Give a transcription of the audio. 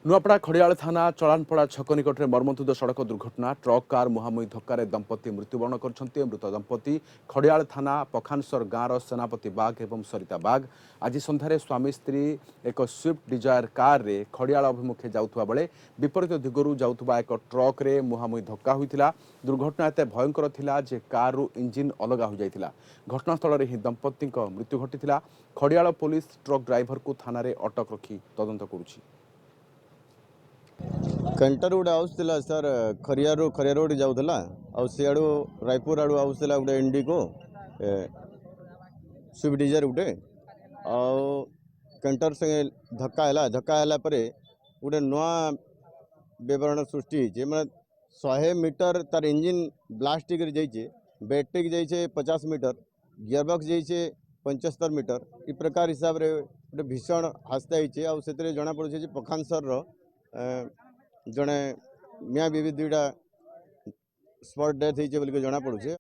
नुआपड़ा खड़ियाल थाना चलानपड़ा छक निकट में मर्मन्तुद सड़क दुर्घटना ट्रक कार मुहांमुही धक्कर दंपति मृत्युवरण कर मृत दंपति खड़ियाल थाना पखानसर गाँवर सेनापति बाग एवं सरिता बाग आज सन्धार स्वामी स्त्री एक स्विफ्ट डिजायर कार रे खड़ियाल अभिमुखे जाउथुबा बेले विपरीत दिगरू जाउथुबा एक ट्रक रे मुहांमुही धक्का होइतिला। दुर्घटना एते भयंकर थिला जे कार रु इंजिन अलगा हो जाइतिला। घटनास्थल रे ही दंपति मृत्यु घटितिला। खड़ियाल पुलिस ट्रक ड्राइवर को थाना रे अटक रखी तदंत करुछि। कंटर गोटे आसला सर खरिया रोड जाऊला आड़ू रायपुर आड़ू आसला गोटे इंडिको स्विफ्ट डिजायर गोटे कंटर संगे धक्का है गोटे नुआ विवरण सृष्टि मैंने 100 मीटर तार इंजिन ब्लास्ट जाइए बैटरी जाइए 50 मीटर गियरबॉक्स जाइए 75 मीटर इ प्रकार हिसाब से गोटे भीषण हादसा होती जना पड़े पखानसर जड़े मियाँ बीबी दुईटा स्पॉट डेथ होती जना पड़े।